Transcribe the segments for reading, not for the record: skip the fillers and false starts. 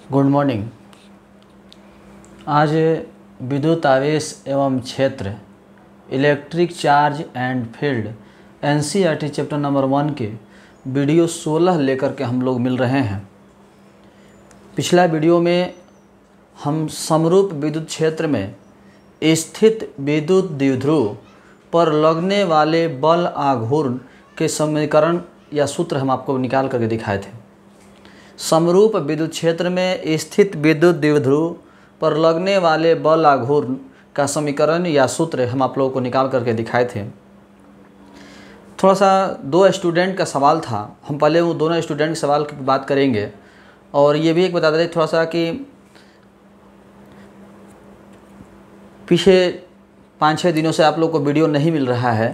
Good morning. आज विद्युत आवेश एवं क्षेत्र electric charge and field NCERT chapter number 1 के वीडियो 16 लेकर के हम लोग मिल रहे हैं। पिछला वीडियो में हम समरूप विद्युत क्षेत्र में स्थित विद्युत द्विध्रुव पर लगने वाले बल आघूर्ण के समीकरण या सूत्र हम आपको निकाल करके दिखाए थे। समरूप विद्युत क्षेत्र में स्थित विद्युत द्विध्रुव पर लगने वाले बल आघूर्ण का समीकरण या सूत्र हम आप लोगों को निकाल करके दिखाए थे। थोड़ा सा दो स्टूडेंट का सवाल था, हम पहले वो दोनों स्टूडेंट के सवाल की बात करेंगे और ये भी एक बता दें थोड़ा सा कि पीछे 5-6 दिनों से आप लोग को वीडियो नहीं मिल रहा है।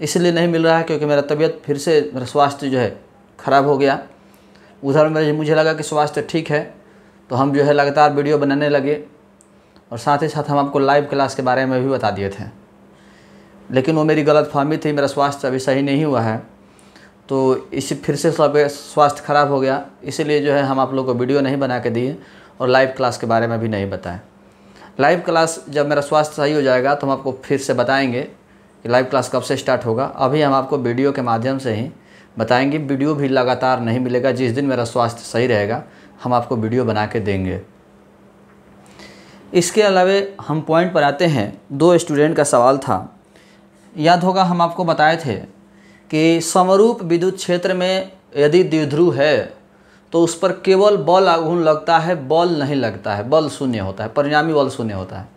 इसलिए नहीं मिल रहा है क्योंकि मेरा तबीयत फिर से मेरा स्वास्थ्य जो है ख़राब हो गया। उधर मुझे लगा कि स्वास्थ्य ठीक है तो हम जो है लगातार वीडियो बनाने लगे और साथ ही साथ हम आपको लाइव क्लास के बारे में भी बता दिए थे, लेकिन वो मेरी गलतफहमी थी। मेरा स्वास्थ्य अभी सही नहीं हुआ है तो इसी फिर से स्वास्थ्य ख़राब हो गया, इसीलिए जो है हम आप लोग को वीडियो नहीं बना के दिए और लाइव क्लास के बारे में भी नहीं बताएं। लाइव क्लास जब मेरा स्वास्थ्य सही हो जाएगा तो हम आपको फिर से बताएंगे कि लाइव क्लास कब से स्टार्ट होगा। अभी हम आपको वीडियो के माध्यम से ही बताएंगे। वीडियो भी लगातार नहीं मिलेगा, जिस दिन मेरा स्वास्थ्य सही रहेगा हम आपको वीडियो बना के देंगे। इसके अलावा हम पॉइंट पर आते हैं। दो स्टूडेंट का सवाल था, याद होगा हम आपको बताए थे कि समरूप विद्युत क्षेत्र में यदि द्विध्रुव है तो उस पर केवल बल आघूर्ण लगता है, बल नहीं लगता है, बल शून्य होता है, परिणामी बल शून्य होता है।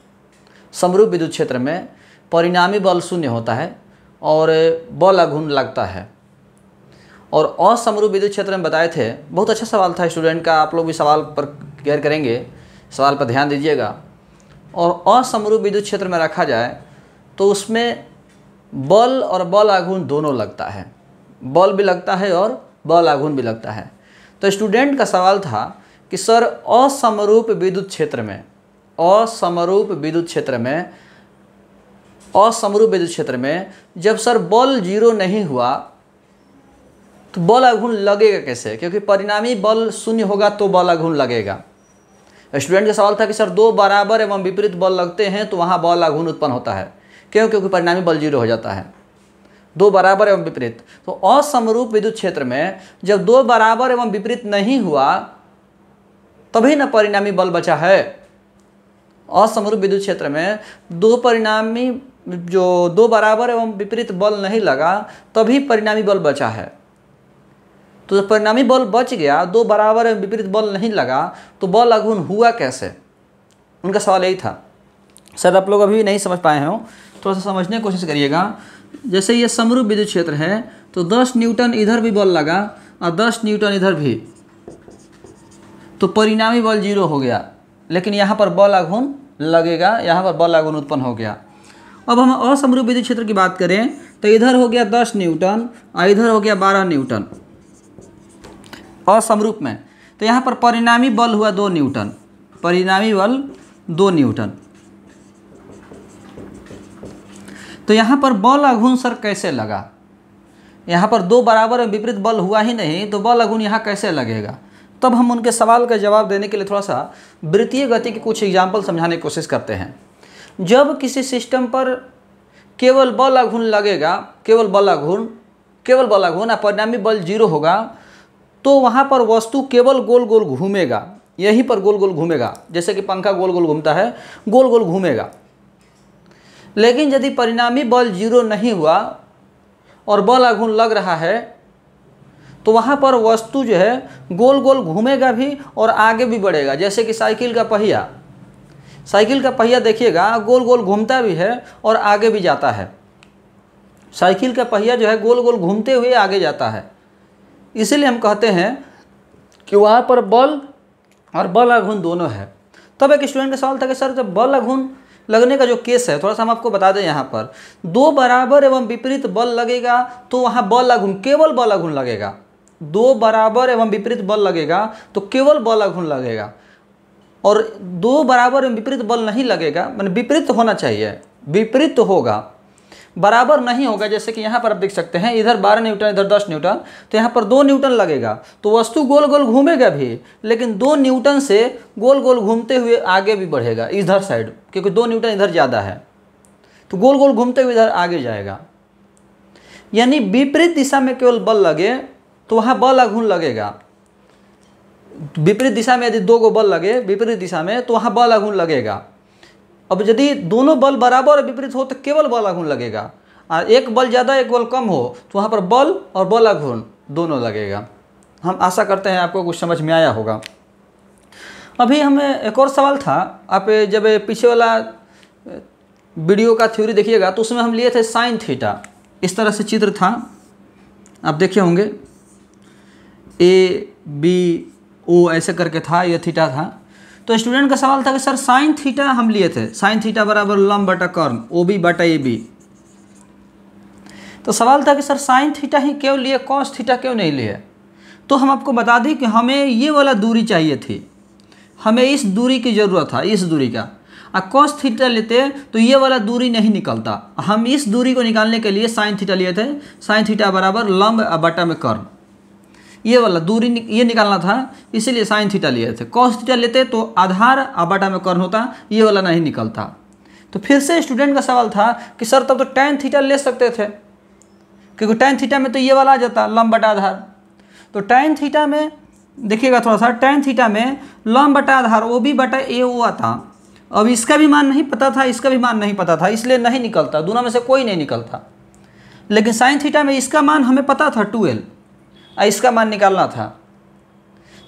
समरूप विद्युत क्षेत्र में परिणामी बल शून्य होता है और बल आघूर्ण लगता है। और असमरूप विद्युत क्षेत्र में बताए थे, बहुत अच्छा सवाल था स्टूडेंट का, आप लोग भी सवाल पर क्लियर करेंगे, सवाल पर ध्यान दीजिएगा। और असमरूप विद्युत क्षेत्र में रखा जाए तो उसमें बल और बल आघूर्ण दोनों लगता है, बल भी लगता है और बल आघूर्ण भी लगता है। तो स्टूडेंट का सवाल था कि सर असमरूप विद्युत क्षेत्र में जब सर बल 0 नहीं हुआ तो बल आघूर्ण लगेगा कैसे, क्योंकि परिणामी बल शून्य होगा तो बल आघूर्ण लगेगा। स्टूडेंट का सवाल था कि सर दो बराबर एवं विपरीत बल लगते हैं तो वहाँ बल आघूर्ण उत्पन्न होता है, क्यों? क्योंकि परिणामी बल 0 हो जाता है। दो बराबर एवं विपरीत, तो असमरूप विद्युत क्षेत्र में जब दो बराबर एवं विपरीत नहीं हुआ तभी न परिणामी बल बचा है। असमरूप विद्युत क्षेत्र में दो बराबर एवं विपरीत बल नहीं लगा तभी परिणामी बल बचा है। तो जब परिणामी बल बच गया, दो बराबर एवं विपरीत बल नहीं लगा तो बल आघूर्ण हुआ कैसे? उनका सवाल यही था। सर आप लोग अभी नहीं समझ पाए हो, थोड़ा सा समझने की कोशिश करिएगा। जैसे ये समरूप विद्युत क्षेत्र है तो 10 न्यूटन इधर भी बल लगा और 10 न्यूटन इधर भी, तो परिणामी बल 0 हो गया, लेकिन यहाँ पर बल आघूर्ण लगेगा, यहाँ पर बल आघूर्ण उत्पन्न हो गया। अब हम असमरूप विद्युत क्षेत्र की बात करें तो इधर हो गया 10 न्यूटन और इधर हो गया 12 न्यूटन असमरूप में, तो यहाँ पर परिणामी बल हुआ 2 न्यूटन, परिणामी बल 2 न्यूटन। तो यहाँ पर बल आघूर्ण सर कैसे लगा? यहाँ पर दो बराबर और विपरीत बल हुआ ही नहीं तो बल आघूर्ण यहाँ कैसे लगेगा? तब हम उनके सवाल का जवाब देने के लिए थोड़ा सा वृत्तीय गति के कुछ एग्जाम्पल समझाने की कोशिश करते हैं। जब किसी सिस्टम पर केवल बल आघूर्ण लगेगा, केवल बल आघूर्ण और परिणामी बल 0 होगा तो वहाँ पर वस्तु केवल गोल गोल घूमेगा, यहीं पर गोल गोल घूमेगा, जैसे कि पंखा गोल गोल घूमता है, गोल गोल घूमेगा। लेकिन यदि परिणामी बल 0 नहीं हुआ और बल आघूर्ण लग रहा है तो वहाँ पर वस्तु जो है गोल गोल घूमेगा भी और आगे भी बढ़ेगा। जैसे कि साइकिल का पहिया देखिएगा, गोल गोल घूमता भी है और आगे भी जाता है। साइकिल का पहिया जो है गोल गोल घूमते हुए आगे जाता है। इसीलिए हम कहते हैं कि वहाँ पर बल और बल आघूर्ण दोनों है। तब एक स्टूडेंट का सवाल था कि सर जब बल आघूर्ण लगने का जो केस है, थोड़ा सा हम आपको बता दें। यहाँ पर दो बराबर एवं विपरीत बल लगेगा तो वहाँ बल आघूर्ण, केवल बल आघूर्ण लगेगा। दो बराबर एवं विपरीत बल लगेगा तो केवल बल आघूर्ण लगेगा, और दो बराबर एवं विपरीत बल नहीं लगेगा, मतलब विपरीत होना चाहिए, विपरीत होगा बराबर नहीं होगा, जैसे कि यहाँ पर आप देख सकते हैं इधर 12 न्यूटन इधर 10 न्यूटन, तो यहाँ पर 2 न्यूटन लगेगा तो वस्तु गोल गोल घूमेगा भी, लेकिन 2 न्यूटन से गोल गोल घूमते हुए आगे भी बढ़ेगा इधर साइड, क्योंकि 2 न्यूटन इधर ज़्यादा है तो गोल गोल घूमते हुए इधर आगे जाएगा। यानी विपरीत दिशा में केवल बल लगे तो वहाँ बल आघूर्ण लगेगा। विपरीत दिशा में यदि 2 गो बल लगे विपरीत दिशा में तो वहाँ बल आघूर्ण लगेगा। अब यदि दोनों बल बराबर और विपरीत हो तो केवल बल आघूर्ण लगेगा, और एक बल ज़्यादा एक बल कम हो तो वहाँ पर बल और बल आघूर्ण दोनों लगेगा। हम आशा करते हैं आपको कुछ समझ में आया होगा। अभी हमें एक और सवाल था, आप जब पीछे वाला वीडियो का थ्योरी देखिएगा तो उसमें हम लिए थे साइन थीटा, इस तरह से चित्र था, आप देखे होंगे ABO ऐसे करके था, ये थीटा था। तो स्टूडेंट का सवाल था कि सर साइन थीटा हम लिए थे, साइन थीटा बराबर लंब बटा कर्ण OB बटा AB। तो सवाल था कि सर साइन थीटा ही क्यों लिए, कॉस थीटा क्यों नहीं लिए। तो हम आपको बता दें कि हमें ये वाला दूरी चाहिए थी, हमें इस दूरी की ज़रूरत था, इस दूरी का। कॉस थीटा लेते तो ये वाला दूरी नहीं निकलता, हम इस दूरी को निकालने के लिए साइन थीटा लिए थे। साइन थीटा बराबर लंब बटा में कर्ण, ये वाला दूरी ये निकालना था, इसीलिए साइन थीटा लिए थे। कॉस थीटा लेते तो आधार बटा में कर्ण होता, ये वाला नहीं निकलता। तो फिर से स्टूडेंट का सवाल था कि सर तब तो टैन थीटा ले सकते थे, क्योंकि टैन थीटा में तो ये वाला आ जाता लंब बटा आधार। तो टैन थीटा में देखिएगा थोड़ा सा, टैन थीटा में लंब बटा आधार OB बटा AO आता। अब इसका भी मान नहीं पता था, इसका भी मान नहीं पता था, इसलिए नहीं निकलता, दोनों में से कोई नहीं निकलता। लेकिन साइन थीटा में इसका मान हमें पता था 12, इसका मान निकालना था,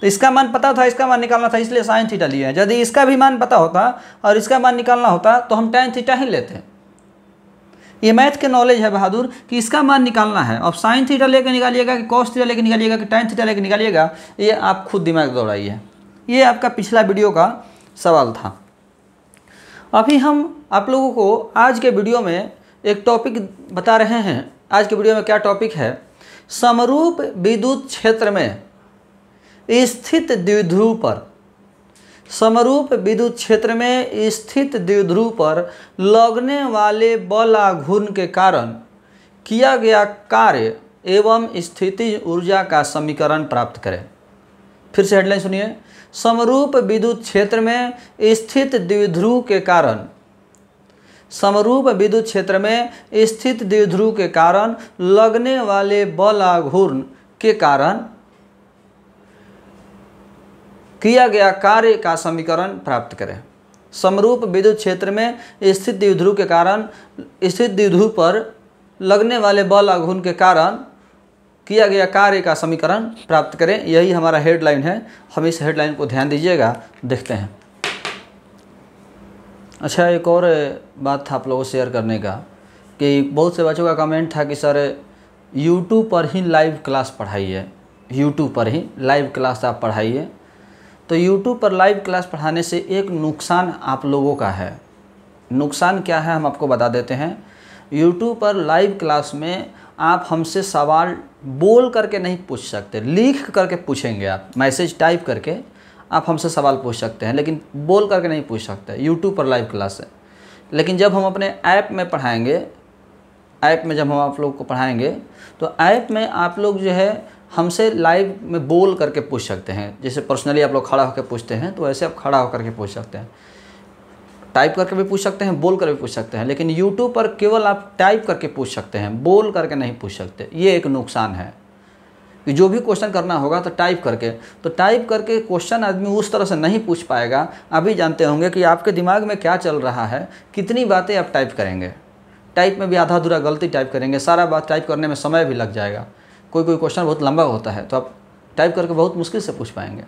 तो इसका मान पता था, इसका मान निकालना था, इसलिए साइन थीटा लिया है। यदि इसका भी मान पता होता और इसका मान निकालना होता तो हम टैन थीटा ही लेते। ये मैथ के नॉलेज है बहादुर कि इसका मान निकालना है। अब साइन थीटा लेकर निकालिएगा कि कॉस थीटा लेकर निकालिएगा कि टैन थीटा लेकर निकालिएगा, ये आप खुद दिमाग दौड़ाइए। ये आपका पिछला वीडियो का सवाल था। अभी हम आप लोगों को आज के वीडियो में एक टॉपिक बता रहे हैं। आज के वीडियो में क्या टॉपिक है, समरूप विद्युत क्षेत्र में स्थित द्विध्रुव पर, समरूप विद्युत क्षेत्र में स्थित द्विध्रुव पर लगने वाले बल आघूर्ण के कारण किया गया कार्य एवं स्थितिज ऊर्जा का समीकरण प्राप्त करें। फिर से हेडलाइन सुनिए, समरूप विद्युत क्षेत्र में स्थित द्विध्रुव के कारण, समरूप विद्युत क्षेत्र में स्थित द्विध्रुव के कारण लगने वाले बल आघूर्ण के कारण किया गया कार्य का समीकरण प्राप्त करें। समरूप विद्युत क्षेत्र में स्थित द्विध्रुव के कारण, स्थित द्विध्रुव पर लगने वाले बल आघूर्ण के कारण किया गया कार्य का समीकरण प्राप्त करें। यही हमारा हेडलाइन है, हम इस हेडलाइन को ध्यान दीजिएगा, देखते हैं। अच्छा, एक और बात था आप लोगों को शेयर करने का कि बहुत से बच्चों का कमेंट था कि सर YouTube पर ही लाइव क्लास पढ़ाइए, YouTube पर ही लाइव क्लास आप पढ़ाइए। तो YouTube पर लाइव क्लास पढ़ाने से एक नुकसान आप लोगों का है। नुकसान क्या है हम आपको बता देते हैं। YouTube पर लाइव क्लास में आप हमसे सवाल बोल करके नहीं पूछ सकते, लिख करके पूछेंगे आप, मैसेज टाइप करके आप हमसे सवाल पूछ सकते हैं, लेकिन बोल करके नहीं पूछ सकते। YouTube पर लाइव क्लास है। लेकिन जब हम अपने ऐप में पढ़ाएंगे, ऐप में जब हम आप लोग को पढ़ाएंगे तो ऐप में आप लोग जो है हमसे लाइव में बोल करके पूछ सकते हैं। जैसे पर्सनली आप लोग खड़ा होकर पूछते हैं तो वैसे आप खड़ा होकर के पूछ सकते हैं, टाइप करके भी पूछ सकते हैं, बोल कर भी पूछ सकते हैं। लेकिन YouTube पर केवल आप टाइप करके पूछ सकते हैं, बोल करके नहीं पूछ सकते। ये एक नुकसान है कि जो भी क्वेश्चन करना होगा तो टाइप करके क्वेश्चन आदमी उस तरह से नहीं पूछ पाएगा। अभी जानते होंगे कि आपके दिमाग में क्या चल रहा है, कितनी बातें आप टाइप करेंगे। टाइप में भी आधा अधूरा गलती टाइप करेंगे, सारा बात टाइप करने में समय भी लग जाएगा। कोई क्वेश्चन बहुत लंबा होता है तो आप टाइप करके बहुत मुश्किल से पूछ पाएंगे।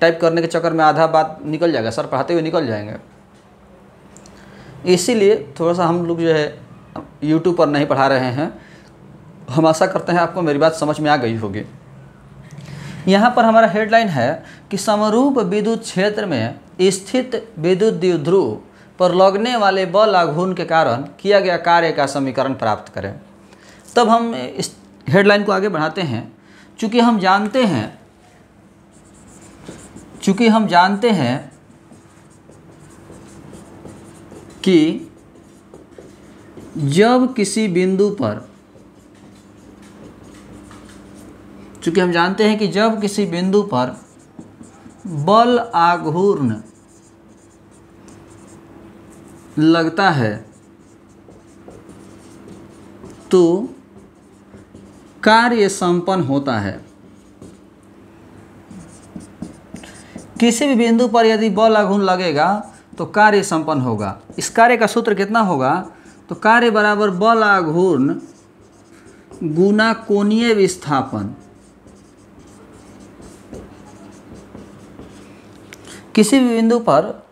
टाइप करने के चक्कर में आधा बात निकल जाएगा, सर पढ़ाते हुए निकल जाएंगे। इसीलिए थोड़ा सा हम लोग जो है YouTube पर नहीं पढ़ा रहे हैं। हम आशा करते हैं आपको मेरी बात समझ में आ गई होगी। यहाँ पर हमारा हेडलाइन है कि समरूप विद्युत क्षेत्र में स्थित विद्युत द्विध्रुव पर लगने वाले बल आघूर्ण के कारण किया गया कार्य का समीकरण प्राप्त करें। तब हम इस हेडलाइन को आगे बढ़ाते हैं। चूँकि हम जानते हैं कि जब किसी बिंदु पर, चूंकि हम जानते हैं कि जब किसी बिंदु पर बल आघूर्ण लगता है तो कार्य संपन्न होता है। किसी भी बिंदु पर यदि बल आघूर्ण लगेगा तो कार्य संपन्न होगा। इस कार्य का सूत्र कितना होगा? तो कार्य बराबर बल आघूर्ण गुना कोणीय विस्थापन। किसी भी बिंदु पर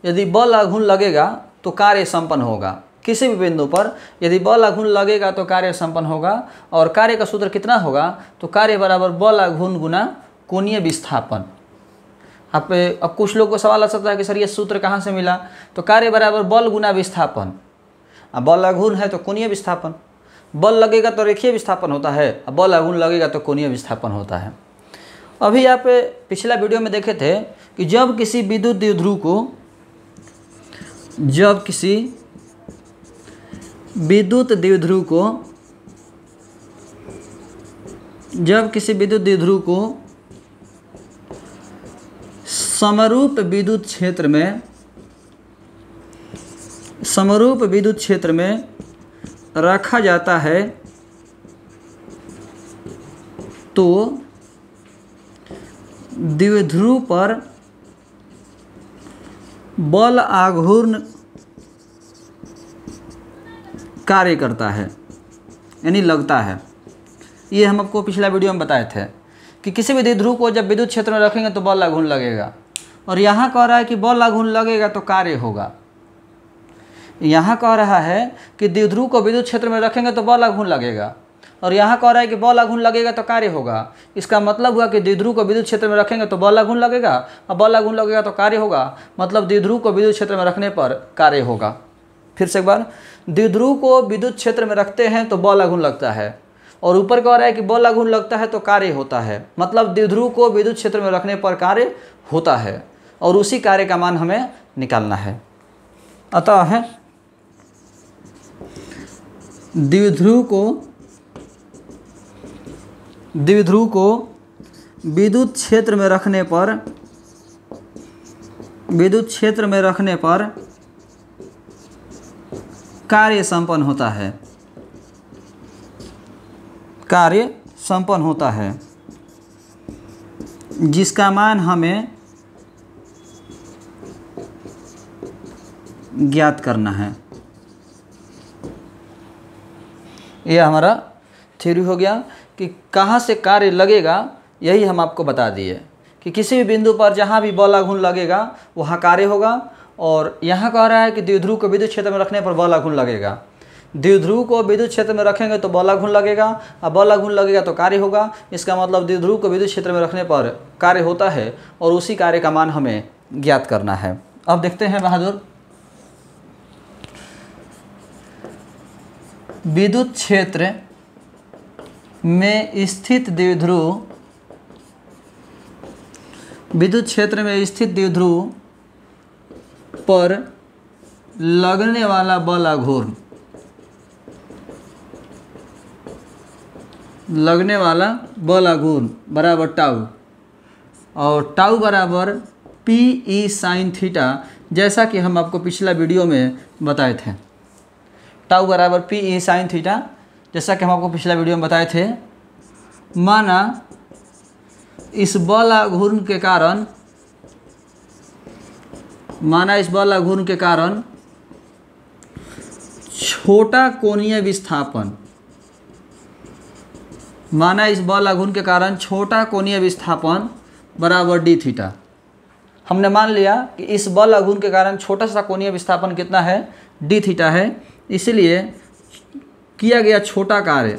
यदि बल आघूर्ण लगेगा तो कार्य संपन्न होगा। किसी भी बिंदु पर यदि बल आघूर्ण लगेगा तो कार्य संपन्न होगा। और कार्य का सूत्र कितना होगा? तो कार्य बराबर बल आघूर्ण गुना कोणीय विस्थापन। अब कुछ लोग को सवाल आ सकता है कि सर ये सूत्र कहाँ से मिला? तो कार्य बराबर बल गुना विस्थापन। अब बल आघूर्ण है तो कोणीय विस्थापन, बल लगेगा तो रेखीय विस्थापन होता है, अब बल आघूर्ण लगेगा तो कोणीय विस्थापन होता है। अभी आप पिछला वीडियो में देखे थे कि जब किसी विद्युत द्विध्रुव को, जब किसी विद्युत द्विध्रुव को समरूप विद्युत क्षेत्र में रखा जाता है तो द्विध्रुव पर बल आघूर्ण कार्य करता है, यानी लगता है। ये हम आपको पिछला वीडियो में बताए थे कि किसी भी द्विध्रुव को जब विद्युत क्षेत्र में रखेंगे तो बल आघूर्ण लगेगा। और यहाँ कह रहा है कि बल आघूर्ण लगेगा तो कार्य होगा। यहाँ कह रहा है कि द्विध्रुव को विद्युत क्षेत्र में रखेंगे तो बल आघूर्ण लगेगा, और यहाँ कह रहा है कि बल आघूर्ण लगेगा तो कार्य होगा। इसका मतलब हुआ कि द्विध्रुव को विद्युत क्षेत्र में रखेंगे तो बल आघूर्ण लगेगा, और बल आघूर्ण लगेगा तो कार्य होगा। मतलब द्विध्रुव को विद्युत क्षेत्र में रखने पर कार्य होगा। फिर से एक बार, द्विध्रुव को विद्युत क्षेत्र में रखते हैं तो बल आघूर्ण लगता है, और ऊपर कह रहा है कि बल आघूर्ण लगता है तो कार्य होता है। मतलब द्विध्रुव को विद्युत क्षेत्र में रखने पर कार्य होता है, और उसी कार्य का मान हमें निकालना है। अतः द्विध्रुव को विद्युत क्षेत्र में रखने पर कार्य संपन्न होता है, जिसका मान हमें ज्ञात करना है। यह हमारा थ्योरी हो गया कि कहाँ से कार्य लगेगा। यही हम आपको बता दिए कि किसी भी बिंदु पर जहाँ भी बल आघूर्ण लगेगा वहाँ कार्य होगा। और यहाँ कह रहा है कि द्विध्रुव को विद्युत क्षेत्र में रखने पर बल आघूर्ण लगेगा। द्विध्रुव को विद्युत क्षेत्र में रखेंगे तो बल आघूर्ण लगेगा, और बल आघूर्ण लगेगा तो कार्य होगा। इसका मतलब द्विध्रुव को विद्युत क्षेत्र में रखने पर कार्य होता है, और उसी कार्य का मान हमें ज्ञात करना है। अब देखते हैं बहादुर, विद्युत क्षेत्र में स्थित द्विध्रुव पर लगने वाला बल आघूर्ण बराबर टाउ, और टाउ बराबर पी ई साइन थीटा, जैसा कि हम आपको पिछला वीडियो में बताए थे। टाउ बराबर पी ई साइन थीटा, जैसा कि हम आपको पिछला वीडियो में बताए थे। माना इस बल आघूर्ण के कारण छोटा कोणीय विस्थापन बराबर डी थीटा। हमने मान लिया कि इस बल आघूर्ण के कारण छोटा सा कोणीय विस्थापन कितना है? डी थीटा है। इसलिए किया गया छोटा कार्य,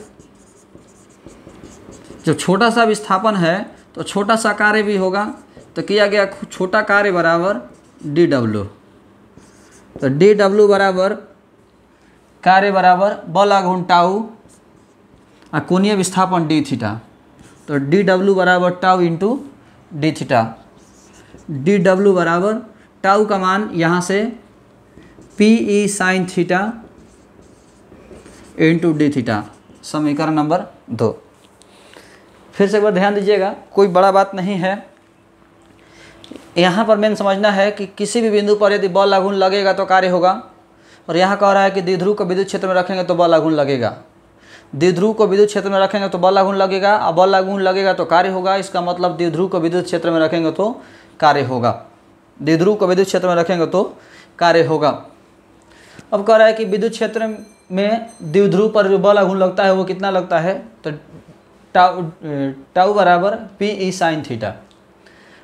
जब छोटा सा विस्थापन है तो छोटा सा कार्य भी होगा, तो किया गया छोटा कार्य बराबर डी डब्ल्यू। तो डी डब्ल्यू बराबर कार्य बराबर बल आघूर्ण टाउ और कोणीय विस्थापन डी थीटा। तो डी डब्ल्यू बराबर tau into D theta. D W बराबर टाउ का मान यहाँ से P E sine theta into D theta, समीकरण नंबर 2। फिर से एक बार ध्यान दीजिएगा, कोई बड़ा बात नहीं है। यहाँ पर मेन समझना है कि किसी भी बिंदु पर यदि बल आघूर्ण लगेगा तो कार्य होगा, और यहाँ कह रहा है कि द्विध्रुव को विद्युत क्षेत्र में रखेंगे तो बल आघूर्ण लगेगा। द्विध्रुव को विद्युत क्षेत्र में रखेंगे तो बल आघूर्ण लगेगा, और बल आघूर्ण लगेगा तो कार्य होगा। इसका मतलब द्विध्रुव को विद्युत क्षेत्र में रखेंगे तो कार्य होगा, द्विध्रुव को विद्युत क्षेत्र में रखेंगे तो कार्य होगा। अब कह रहा है कि विद्युत क्षेत्र में द्विध्रुव पर जो बल आघूर्ण लगता है वो कितना लगता है, तो टाउ बराबर पी ई साइन थीटा।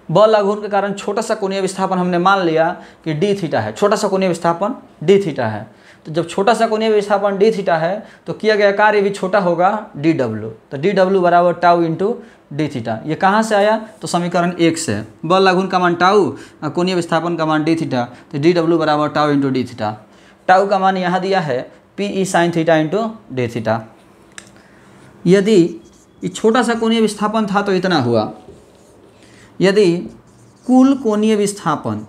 बल आघूर्ण के कारण छोटा सा कोणीय विस्थापन हमने मान लिया कि डी थीटा है, छोटा सा कोणीय विस्थापन डी थीटा है। तो जब छोटा सा कोणीय विस्थापन डी थीटा है तो किया गया कार्य भी छोटा होगा, डी डब्ल्यू। तो डी डब्ल्यू बराबर टाउ इंटू डी थीटा। ये कहाँ से आया, तो समीकरण 1 से। बल आघूर्ण का मान टाउ और कोणीय विस्थापन का मान डी थीटा, तो डी डब्ल्यू बराबर tau into D theta. Tau का मान यहाँ दिया है P E sine theta into D theta. यदि ये छोटा सा कोणीय विस्थापन था तो इतना हुआ। यदि कुल कोणीय विस्थापन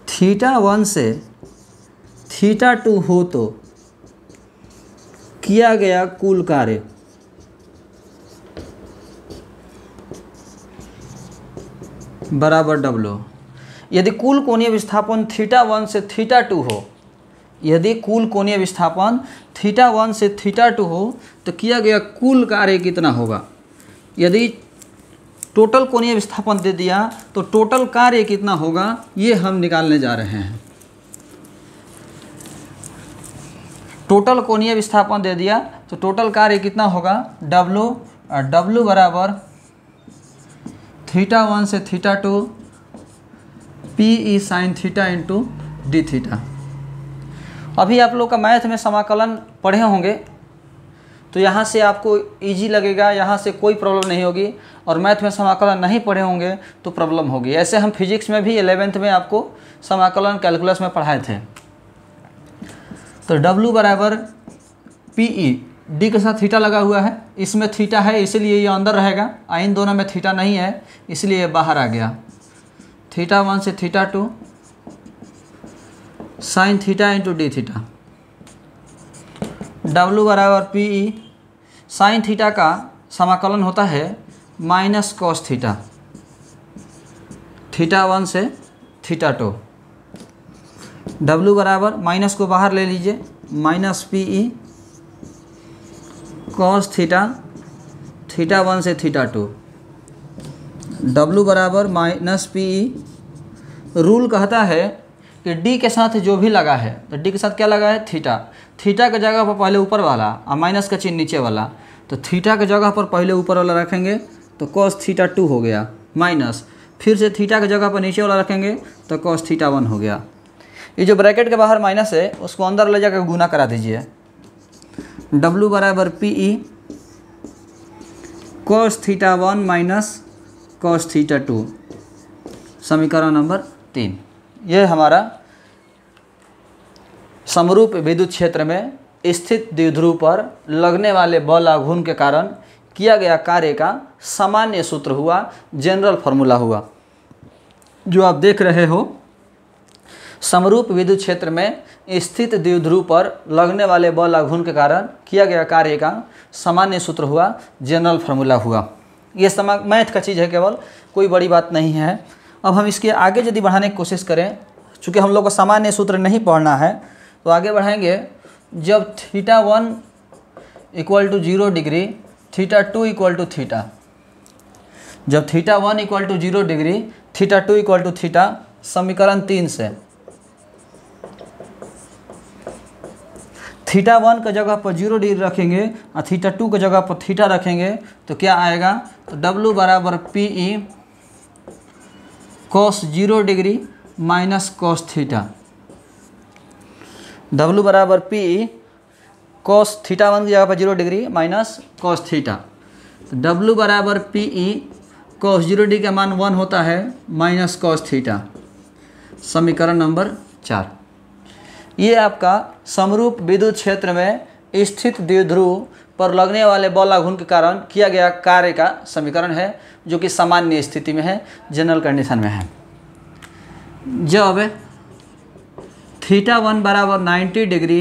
थीटा 1 से थीटा 2 हो तो किया गया कुल कार्य बराबर डब्ल्यू। यदि कुल कोणीय विस्थापन थीटा 1 से थीटा 2 हो, यदि कुल कोणीय विस्थापन थीटा 1 से थीटा 2 हो तो किया गया कुल कार्य कितना होगा। यदि टोटल कोणीय विस्थापन दे दिया तो टोटल कार्य कितना होगा, ये हम निकालने जा रहे हैं। टोटल कोणीय विस्थापन दे दिया तो टोटल कार्य कितना होगा, डब्ल्यू, और डब्ल्यू बराबर थीटा 1 से theta 2 P E sine theta into D theta. अभी आप लोग का मैथ में समाकलन पढ़े होंगे तो यहाँ से आपको इजी लगेगा, यहाँ से कोई प्रॉब्लम नहीं होगी। और मैथ में समाकलन नहीं पढ़े होंगे तो प्रॉब्लम होगी। ऐसे हम फिजिक्स में भी 11th में आपको समाकलन कैलकुलस में पढ़ाए थे। तो W बराबर पी ई, डी के साथ थीटा लगा हुआ है, इसमें थीटा है इसलिए ये अंदर रहेगा, इन दोनों में थीटा नहीं है इसलिए ये बाहर आ गया। थीटा 1 से theta 2 sine theta into D theta. W बराबर पी ई, साइन थीटा का समाकलन होता है माइनस कॉस थीटा, थीटा 1 से थीटा 2। W बराबर माइनस को बाहर ले लीजिए, minus P E cos theta, theta 1 से थीटा 2। W बराबर माइनस पी ई। रूल कहता है कि D के साथ जो भी लगा है, तो D के साथ क्या लगा है, थीटा। थीटा के जगह पर पहले ऊपर वाला और माइनस का चिन्ह नीचे वाला, तो थीटा के जगह पर पहले ऊपर वाला रखेंगे तो कॉस थीटा 2 हो गया, माइनस फिर से थीटा के जगह पर नीचे वाला रखेंगे तो कॉस थीटा 1 हो गया। ये जो ब्रैकेट के बाहर माइनस है उसको अंदर ले जाकर गुना करा दीजिए। W बराबर P E cos theta 1 minus cos theta 2, समीकरण नंबर 3। यह हमारा समरूप विद्युत क्षेत्र में स्थित द्विध्रुव पर लगने वाले बल आघूर्ण के कारण किया गया कार्य का सामान्य सूत्र हुआ, जनरल फार्मूला हुआ। जो आप देख रहे हो, समरूप विद्युत क्षेत्र में स्थित द्विध्रुव पर लगने वाले बल आघूर्ण के कारण किया गया कार्य का सामान्य सूत्र हुआ, जनरल फार्मूला हुआ। ये मैथ का चीज़ है केवल, कोई बड़ी बात नहीं है। अब हम इसके आगे यदि बढ़ाने की कोशिश करें, चूँकि हम लोग को सामान्य सूत्र नहीं पढ़ना है तो आगे बढ़ाएंगे। जब theta 1 equal to 0 degree, theta 2 equal to theta, जब theta 1 equal to 0 degree, theta 2 equal to theta, समीकरण 3 से थीटा 1 का जगह पर 0 डिग्री रखेंगे और थीटा 2 का जगह पर थीटा रखेंगे तो क्या आएगा, तो W बराबर P E cos 0 degree minus cos theta. W बराबर पी कॉस थीटा 1 की जगह पर 0 डिग्री माइनस कॉस थीटा। तो W बराबर पी ई कॉस 0 डिग्री का मान 1 होता है माइनस कॉस थीटा, समीकरण नंबर 4। ये आपका समरूप विद्युत क्षेत्र में स्थित द्विध्रुव पर लगने वाले बल आघूर्ण के कारण किया गया कार्य का समीकरण है, जो कि सामान्य स्थिति में है, जनरल कंडीशन में है। जब θ1 बराबर 90 degree,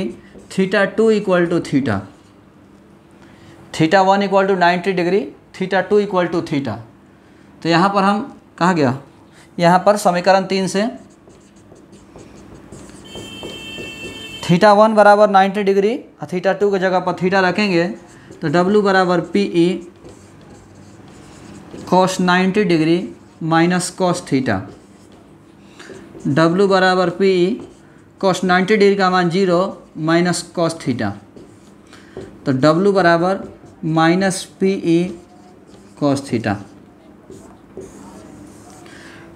θ2 equal to θ1 equal to 90 degree, θ2 equal to θ। तो यहाँ पर हम कहाँ गया, यहाँ पर समीकरण 3 से θ1 बराबर 90 डिग्री और θ2 की जगह पर θ रखेंगे तो W बराबर PE cos 90 degree minus cos θ। W बराबर PE cos 90 डिग्री का मान 0 माइनस cos θ। तो W बराबर माइनस PE cos θ।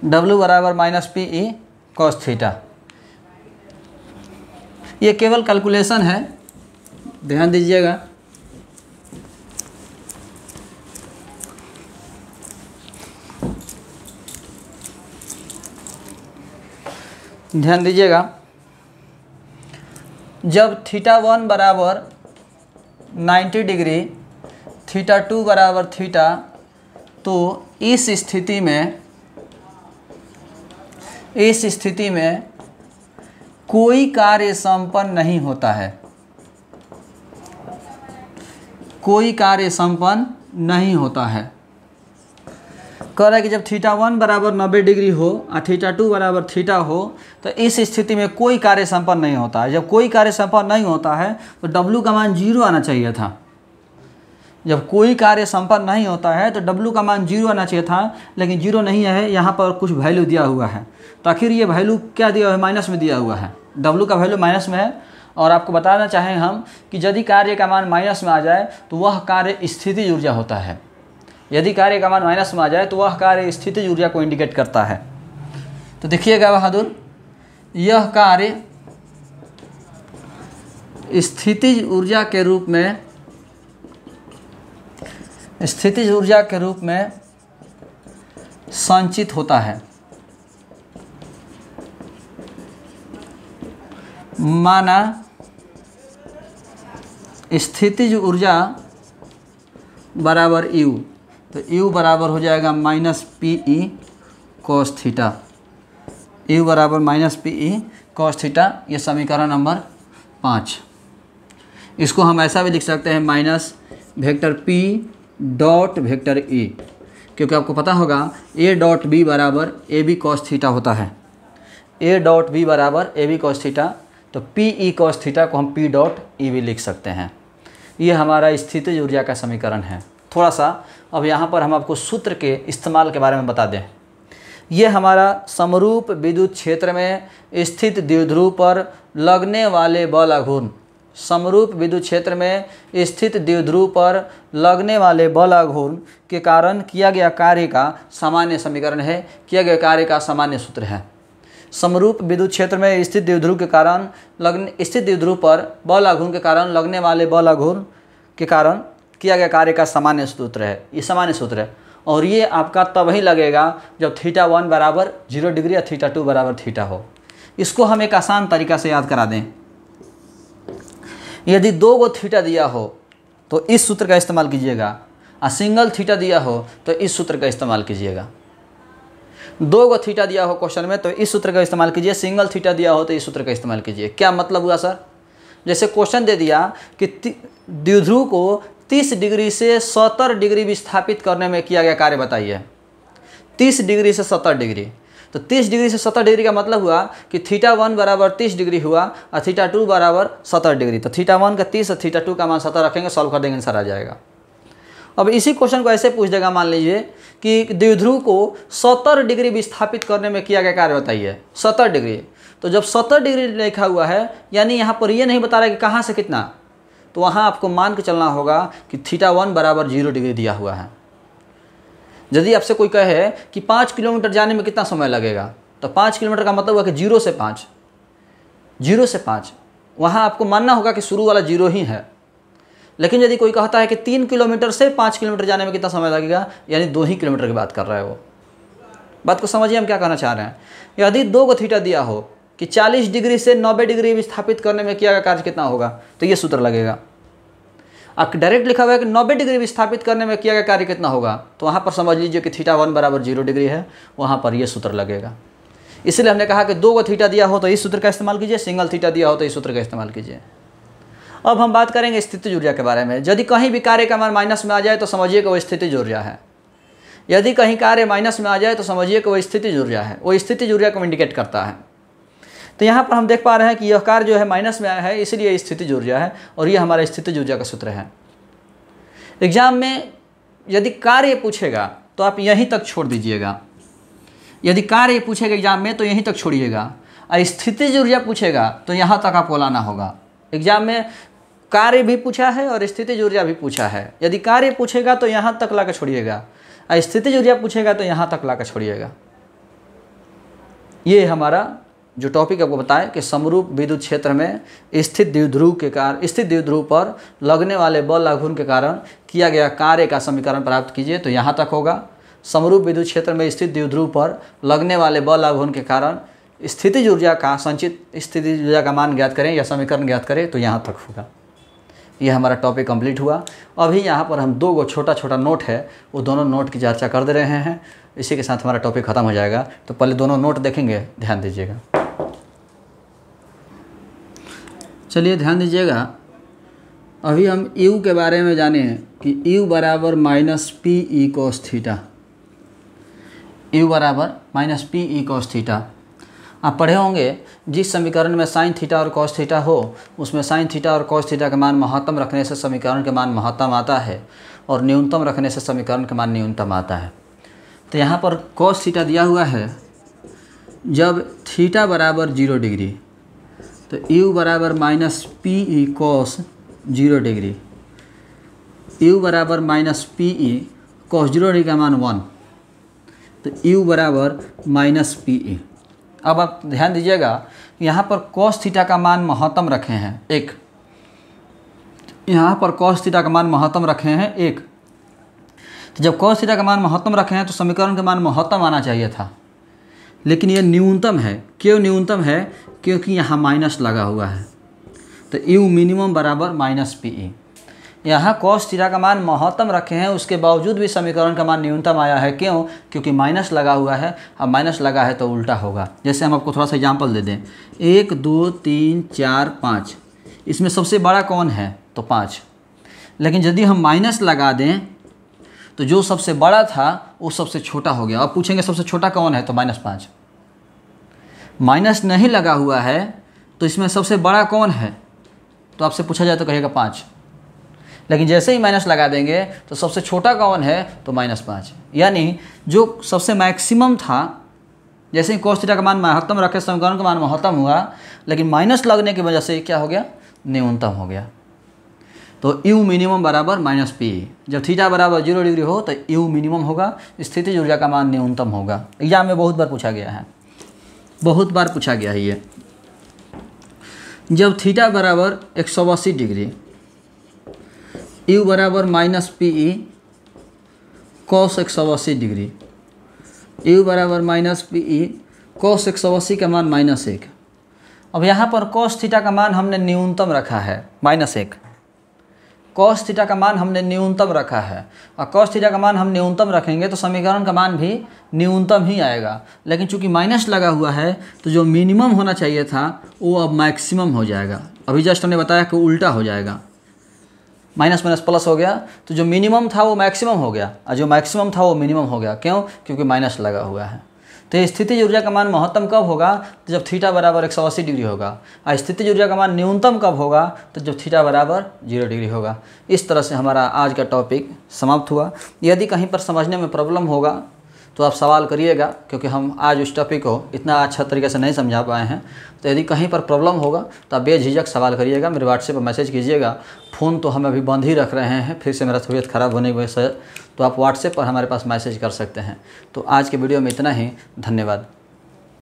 W बराबर माइनस PE cos θ। ये केवल कैलकुलेशन है, ध्यान दीजिएगा। ध्यान दीजिएगा, जब θ1 बराबर 90 डिग्री, θ2 बराबर θ, तो इस स्थिति में कोई कार्य संपन्न नहीं होता है, कोई कार्य संपन्न नहीं होता है। कह रहा है कि जब θ1 बराबर 90 डिग्री हो और θ2 बराबर θ हो तो इस स्थिति में कोई कार्य संपन्न नहीं होता है। जब कोई कार्य संपन्न नहीं होता है तो W का मान 0 आना चाहिए था। जब कोई कार्य संपन्न नहीं होता है तो W का मान 0 आना चाहिए था, लेकिन 0 नहीं है, यहाँ पर कुछ वैल्यू दिया हुआ है। तो आखिर ये वैल्यू क्या दिया हुआ है, माइनस में दिया हुआ है। W का वैल्यू माइनस में है और आपको बताना चाहें हम कि यदि कार्य का मान माइनस में आ जाए तो वह कार्य स्थितिज ऊर्जा होता है। यदि कार्य का मान माइनस में आ जाए तो वह कार्य स्थितिज ऊर्जा को इंडिकेट करता है। तो देखिएगा बहादुर, यह कार्य स्थितिज ऊर्जा के रूप में संचित होता है। माना स्थितिज ऊर्जा बराबर U, तो U बराबर हो जाएगा माइनस PE cos θ। U बराबर माइनस PE cos θ, ये समीकरण नंबर 5। इसको हम ऐसा भी लिख सकते हैं minus vector P dot vector E, क्योंकि आपको पता होगा A डॉट B बराबर AB cos θ होता है। A डॉट B बराबर AB cos θ, तो PE cos θ को हम P डॉट E भी लिख सकते हैं। ये हमारा स्थितिज ऊर्जा का समीकरण है। थोड़ा सा अब यहाँ पर हम आपको सूत्र के इस्तेमाल के बारे में बता दें। ये हमारा समरूप विद्युत क्षेत्र में स्थित द्विध्रुव पर लगने वाले बल आघूर्ण, समरूप विद्युत क्षेत्र में स्थित द्विध्रुव पर लगने वाले बल आघूर्ण के कारण किया गया कार्य का सामान्य समीकरण है, किया गया कार्य का सामान्य सूत्र है। समरूप विद्युत क्षेत्र में स्थित द्विध्रुव के कारण स्थित द्विध्रुव पर बल आघूर्ण के कारण लगने वाले बल आघूर्ण के कारण किया गया कार्य का सामान्य सूत्र है। ये सामान्य सूत्र है और ये आपका तब ही लगेगा जब θ1 बराबर 0 डिग्री या θ2 बराबर θ हो। इसको हम एक आसान तरीका से याद करा दें। यदि 2 गो θ दिया हो तो इस सूत्र का इस्तेमाल कीजिएगा, और सिंगल θ दिया हो तो इस सूत्र का इस्तेमाल कीजिएगा। 2 गो θ दिया हो क्वेश्चन में तो इस सूत्र का इस्तेमाल कीजिए, सिंगल θ दिया हो तो इस सूत्र का इस्तेमाल कीजिए। क्या मतलब हुआ सर? जैसे क्वेश्चन दे दिया कि द्विध्रुव को 30 डिग्री से 70 डिग्री विस्थापित करने में किया गया कार्य बताइए। 30 डिग्री से 70 डिग्री, तो 30 डिग्री से 70 डिग्री का मतलब हुआ कि θ1 बराबर 30 डिग्री हुआ और θ2 बराबर 70 डिग्री। तो θ1 का 30 और θ2 का मान 70 रखेंगे, सॉल्व कर देंगे, आंसर आ जाएगा। अब इसी क्वेश्चन को ऐसे पूछ देगा, मान लीजिए कि द्विध्रुव को 70 डिग्री विस्थापित करने में किया गया कार्य बताइए। 70 डिग्री, तो जब 70 डिग्री लिखा हुआ है यानी यहाँ पर ये नहीं बता रहा है कि कहाँ से कितना, तो वहाँ आपको मान के चलना होगा कि θ1 बराबर 0 डिग्री दिया हुआ है। यदि आपसे कोई कहे कि 5 किलोमीटर जाने में कितना समय लगेगा, तो 5 किलोमीटर का मतलब हुआ कि 0 से 5, वहाँ आपको मानना होगा कि शुरू वाला 0 ही है। लेकिन यदि कोई कहता है कि 3 किलोमीटर से 5 किलोमीटर जाने में कितना समय लगेगा, यानी 2 ही किलोमीटर की बात कर रहा है वो। बात को समझिए हम क्या कहना चाह रहे हैं। यदि 2 को θ दिया हो कि 40 डिग्री से 90 डिग्री विस्थापित करने में किया गया कार्य कितना होगा, तो ये सूत्र लगेगा। अब डायरेक्ट लिखा हुआ है कि 90 डिग्री विस्थापित करने में किया गया कार्य कितना होगा, तो वहाँ पर समझ लीजिए कि θ1 बराबर 0 डिग्री है, वहाँ पर ये सूत्र लगेगा। इसलिए हमने कहा कि 2 को थीटा दिया हो तो इस सूत्र का इस्तेमाल कीजिए, सिंगल थीटा दिया हो तो इस सूत्र का इस्तेमाल कीजिए। अब हम बात करेंगे स्थितिज ऊर्जा के बारे में। यदि कहीं भी कार्य का मान माइनस में आ जाए तो समझिए कि वो स्थितिज ऊर्जा है। यदि कहीं कार्य माइनस में आ जाए तो समझिए कि वो स्थितिज ऊर्जा है, वो स्थितिज ऊर्जा को इंडिकेट करता है। तो यहाँ पर हम देख पा रहे हैं कि यह कार्य जो है माइनस में आया है, इसलिए स्थितिज ऊर्जा है और यह हमारा स्थितिज ऊर्जा का सूत्र है। एग्जाम में यदि कार्य पूछेगा तो आप यहीं तक छोड़ दीजिएगा। यदि कार्य पूछेगा एग्जाम में तो यहीं तक छोड़िएगा, और स्थितिज ऊर्जा पूछेगा तो यहाँ तक आपको लाना होगा। एग्जाम में कार्य भी पूछा है और स्थितिज ऊर्जा भी पूछा है। यदि कार्य पूछेगा तो यहाँ तक ला कर छोड़िएगा, और स्थितिज ऊर्जा पूछेगा तो यहाँ तक ला कर छोड़िएगा। ये हमारा जो टॉपिक आपको बताएं कि समरूप विद्युत क्षेत्र में स्थित द्विध्रुव के कारण, स्थित द्विध्रुव पर लगने वाले बल आघूर्ण के कारण किया गया कार्य का समीकरण प्राप्त कीजिए, तो यहाँ तक होगा। समरूप विद्युत क्षेत्र में स्थित द्विध्रुव पर लगने वाले बल आघूर्ण के कारण स्थितिज ऊर्जा का संचित स्थितिज ऊर्जा का मान ज्ञात करें या समीकरण ज्ञात करें, तो यहाँ तक होगा। यह हमारा टॉपिक कंप्लीट हुआ। अभी यहाँ पर हम 2 गो छोटा छोटा नोट है, वो दोनों नोट की चर्चा कर दे रहे हैं। इसी के साथ हमारा टॉपिक ख़त्म हो जाएगा। तो पहले दोनों नोट देखेंगे, ध्यान दीजिएगा। चलिए ध्यान दीजिएगा। अभी हम U के बारे में जाने कि U बराबर minus P E cos theta. U बराबर minus P E cos theta आप पढ़े होंगे। जिस समीकरण में साइन थीटा और कॉस थीटा हो, उसमें साइन थीटा और कॉस थीटा का मान महत्तम रखने से समीकरण के मान महत्तम आता है और न्यूनतम रखने से समीकरण के मान न्यूनतम आता है। तो यहाँ पर कॉस थीटा दिया हुआ है। जब थीटा बराबर 0 डिग्री तो U बराबर minus P E cos 0 degree, U बराबर minus P E cos 0 degree का मान 1, तो U बराबर माइनस पी ई। अब आप ध्यान दीजिएगा, यहाँ पर कॉस थीटा का मान महत्तम रखे हैं 1। यहाँ पर कॉस थीटा का मान महत्तम रखे हैं 1। तो जब कॉस थीटा का मान महत्तम रखे हैं तो समीकरण का मान महत्तम आना चाहिए था, लेकिन ये न्यूनतम है। क्यों न्यूनतम है? क्योंकि यहाँ माइनस लगा हुआ है। तो U मिनिमम बराबर माइनस पी ई। यहाँ कॉस थीटा का मान महत्तम रखे हैं, उसके बावजूद भी समीकरण का मान न्यूनतम आया है। क्यों? क्योंकि माइनस लगा हुआ है। अब माइनस लगा है तो उल्टा होगा। जैसे हम आपको थोड़ा सा एग्जांपल दे दें, 1 2 3 4 5, इसमें सबसे बड़ा कौन है? तो 5। लेकिन यदि हम माइनस लगा दें तो जो सबसे बड़ा था वो सबसे छोटा हो गया। अब पूछेंगे सबसे छोटा कौन है? तो -5। माइनस नहीं लगा हुआ है तो इसमें सबसे बड़ा कौन है? तो आपसे पूछा जाए तो कहिएगा 5। लेकिन जैसे ही माइनस लगा देंगे तो सबसे छोटा कौन है? तो -5। यानी जो सबसे मैक्सिमम था, जैसे ही कॉस थीटा का मान महत्तम रखे समीकरण का मान महत्तम हुआ, लेकिन माइनस लगने की वजह से क्या हो गया? न्यूनतम हो गया। तो U मिनिमम बराबर माइनस पी। जब थीटा बराबर 0 डिग्री हो तो U मिनिमम होगा, स्थितिज ऊर्जा का मान न्यूनतम होगा। एग्जाम में बहुत बार पूछा गया है, बहुत बार पूछा गया है ये। जब थीटा बराबर 180 डिग्री, U बराबर minus P E cos 180 degree, U बराबर माइनस पी ई कॉस 180 का मान -1। अब यहाँ पर कॉस थीटा का मान हमने न्यूनतम रखा है -1। कॉस थीटा का मान हमने न्यूनतम रखा है, और कॉस थीटा का मान हम न्यूनतम रखेंगे तो समीकरण का मान भी न्यूनतम ही आएगा। लेकिन चूंकि माइनस लगा हुआ है तो जो मिनिमम होना चाहिए था वो अब मैक्सिमम हो जाएगा। अभी जस्ट हमने बताया कि उल्टा हो जाएगा, माइनस माइनस प्लस हो गया, तो जो मिनिमम था वो मैक्सिमम हो गया और जो मैक्सिमम था वो मिनिमम हो गया। क्यों? क्योंकि माइनस लगा हुआ है। तो स्थितिज ऊर्जा का मान महत्तम कब होगा? तो जब थीटा बराबर 180 डिग्री होगा। और स्थितिज ऊर्जा का मान न्यूनतम कब होगा? तो जब थीटा बराबर 0 डिग्री होगा। इस तरह से हमारा आज का टॉपिक समाप्त हुआ। यदि कहीं पर समझने में प्रॉब्लम होगा तो आप सवाल करिएगा, क्योंकि हम आज उस टॉपिक को इतना अच्छा तरीके से नहीं समझा पाए हैं। तो यदि कहीं पर प्रॉब्लम होगा तो आप बेझिझक सवाल करिएगा, मेरे व्हाट्सएप पर मैसेज कीजिएगा। फ़ोन तो हम अभी बंद ही रख रहे हैं, फिर से मेरा तबीयत ख़राब होने की वजह से, तो आप व्हाट्सएप पर हमारे पास मैसेज कर सकते हैं। तो आज के वीडियो में इतना ही, धन्यवाद।